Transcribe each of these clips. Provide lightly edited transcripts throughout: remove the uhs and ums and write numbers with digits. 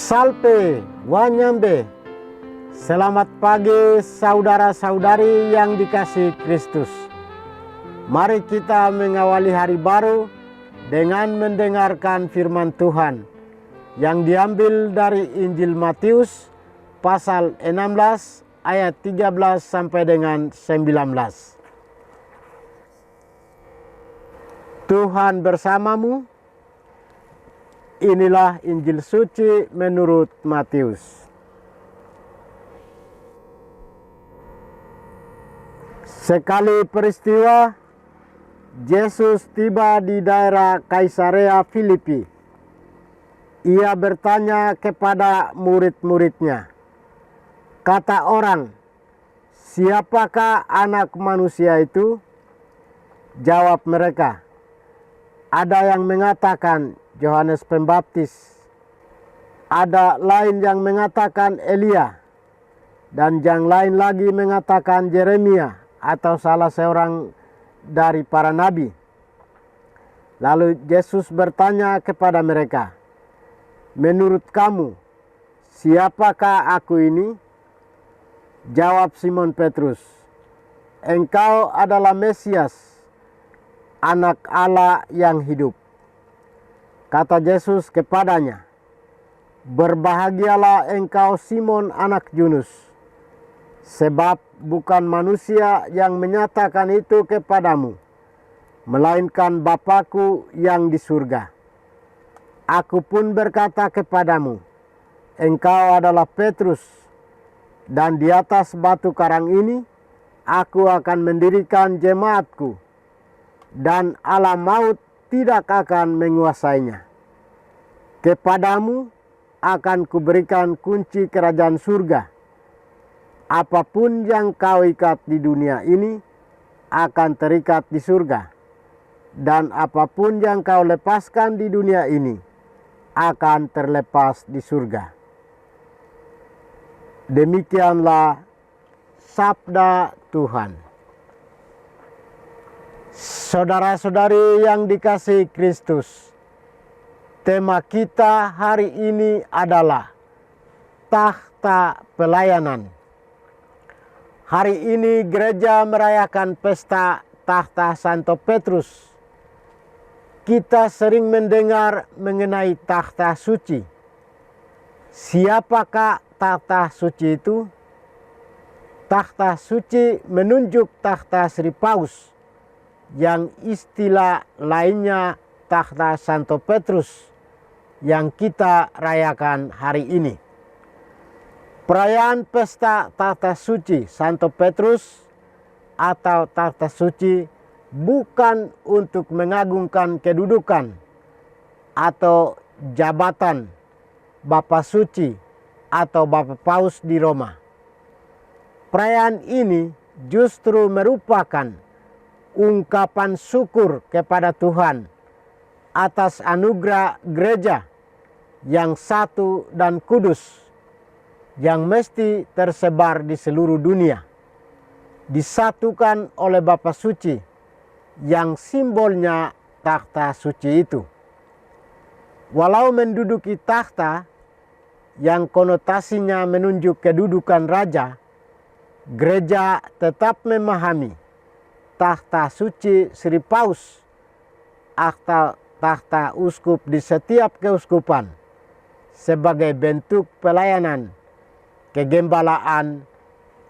Salpe Wanyambe. Selamat pagi saudara-saudari yang dikasihi Kristus. Mari kita mengawali hari baru dengan mendengarkan firman Tuhan yang diambil dari Injil Matius pasal 16 ayat 13 sampai dengan 19. Tuhan bersamamu. Inilah Injil suci menurut Matius. Sekali peristiwa, Yesus tiba di daerah Kaisarea Filipi. Ia bertanya kepada murid-muridnya, kata orang, "Siapakah anak manusia itu?" Jawab mereka, "Ada yang mengatakan Yohanes Pembaptis, ada lain yang mengatakan Elia, dan yang lain lagi mengatakan Yeremia atau salah seorang dari para nabi." Lalu Yesus bertanya kepada mereka, "Menurut kamu, siapakah aku ini?" Jawab Simon Petrus, "Engkau adalah Mesias, Anak Allah yang hidup." Kata Yesus kepadanya, "Berbahagialah engkau Simon anak Yunus, sebab bukan manusia yang menyatakan itu kepadamu, melainkan Bapa-Ku yang di surga. Aku pun berkata kepadamu, engkau adalah Petrus, dan di atas batu karang ini aku akan mendirikan jemaat-Ku, dan alam maut tidak akan menguasainya. Kepadamu akan kuberikan kunci kerajaan surga. Apapun yang kau ikat di dunia ini akan terikat di surga, dan apapun yang kau lepaskan di dunia ini akan terlepas di surga." Demikianlah sabda Tuhan. Saudara-saudari yang dikasihi Kristus, tema kita hari ini adalah tahta pelayanan. Hari ini gereja merayakan pesta tahta Santo Petrus. Kita sering mendengar mengenai tahta suci. Siapakah tahta suci itu? Tahta suci menunjuk tahta Sri Paus, yang istilah lainnya tahta Santo Petrus yang kita rayakan hari ini. Perayaan pesta tahta suci Santo Petrus atau tahta suci bukan untuk mengagungkan kedudukan atau jabatan Bapa Suci atau Bapa Paus di Roma. Perayaan ini justru merupakan ungkapan syukur kepada Tuhan atas anugerah gereja yang satu dan kudus, yang mesti tersebar di seluruh dunia, disatukan oleh Bapa Suci yang simbolnya tahta suci itu. Walau menduduki tahta yang konotasinya menunjuk kedudukan raja, gereja tetap memahami tahta suci Sri Paus atau tahta uskup di setiap keuskupan sebagai bentuk pelayanan kegembalaan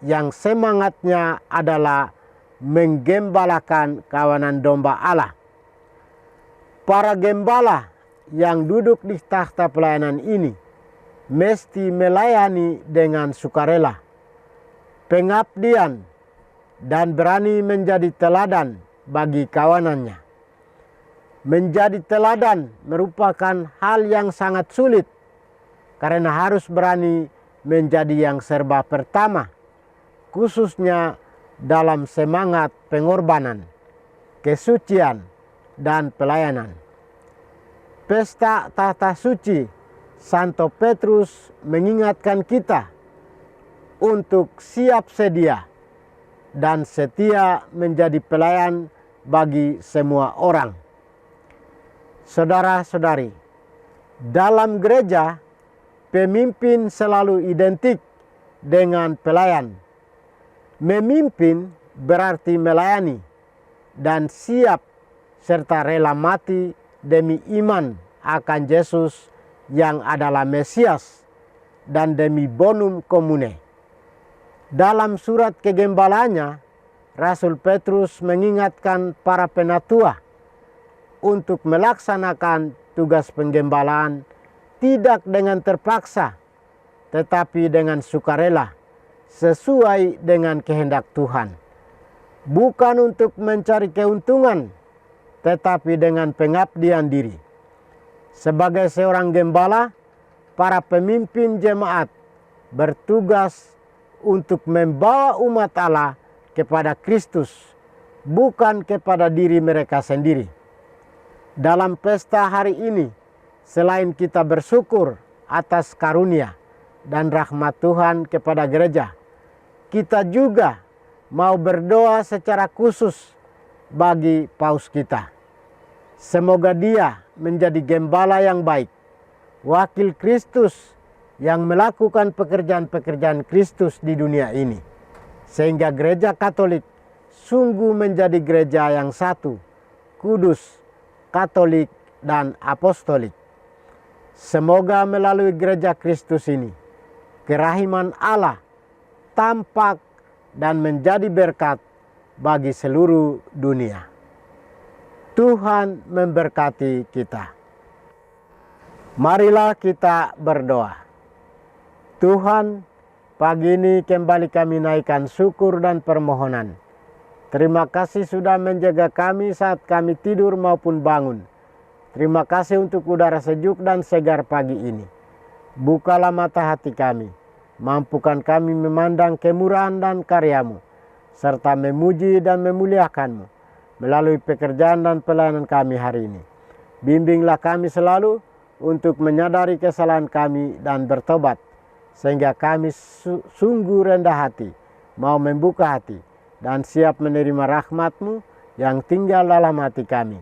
yang semangatnya adalah menggembalakan kawanan domba Allah. Para gembala yang duduk di tahta pelayanan ini mesti melayani dengan sukarela, pengabdian, dan berani menjadi teladan bagi kawanannya. Menjadi teladan merupakan hal yang sangat sulit karena harus berani menjadi yang serba pertama, khususnya dalam semangat pengorbanan, kesucian, dan pelayanan. Pesta tahta suci Santo Petrus mengingatkan kita untuk siap sedia dan setia menjadi pelayan bagi semua orang. Saudara-saudari, dalam gereja pemimpin selalu identik dengan pelayan. Memimpin berarti melayani dan siap serta rela mati demi iman akan Yesus yang adalah Mesias dan demi bonum comune. Dalam surat kegembalanya, Rasul Petrus mengingatkan para penatua untuk melaksanakan tugas penggembalaan tidak dengan terpaksa, tetapi dengan sukarela, sesuai dengan kehendak Tuhan. Bukan untuk mencari keuntungan, tetapi dengan pengabdian diri. Sebagai seorang gembala, para pemimpin jemaat bertugas untuk membawa umat Allah kepada Kristus, bukan kepada diri mereka sendiri. Dalam pesta hari ini, selain kita bersyukur atas karunia dan rahmat Tuhan kepada gereja, kita juga mau berdoa secara khusus bagi paus kita. Semoga dia menjadi gembala yang baik, wakil Kristus yang melakukan pekerjaan-pekerjaan Kristus di dunia ini, sehingga gereja Katolik sungguh menjadi gereja yang satu, kudus, Katolik, dan apostolik. Semoga melalui gereja Kristus ini, kerahiman Allah tampak dan menjadi berkat bagi seluruh dunia. Tuhan memberkati kita. Marilah kita berdoa. Tuhan, pagi ini kembali kami naikkan syukur dan permohonan. Terima kasih sudah menjaga kami saat kami tidur maupun bangun. Terima kasih untuk udara sejuk dan segar pagi ini. Bukalah mata hati kami. Mampukan kami memandang kemurahan dan karya-Mu, serta memuji dan memuliakan-Mu melalui pekerjaan dan pelayanan kami hari ini. Bimbinglah kami selalu untuk menyadari kesalahan kami dan bertobat, sehingga kami sungguh rendah hati, mau membuka hati, dan siap menerima rahmat-Mu yang tinggal dalam hati kami.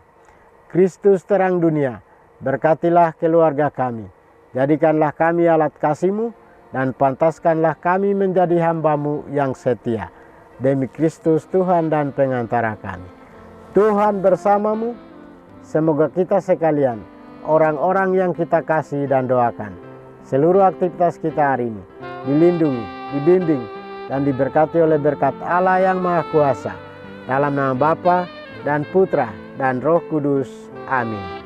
Kristus terang dunia, berkatilah keluarga kami. Jadikanlah kami alat kasih-Mu, dan pantaskanlah kami menjadi hamba-Mu yang setia. Demi Kristus Tuhan dan pengantara kami. Tuhan bersamamu, semoga kita sekalian, orang-orang yang kita kasih dan doakan, seluruh aktivitas kita hari ini dilindungi, dibimbing, dan diberkati oleh berkat Allah yang Maha Kuasa. Dalam nama Bapa dan Putra dan Roh Kudus. Amin.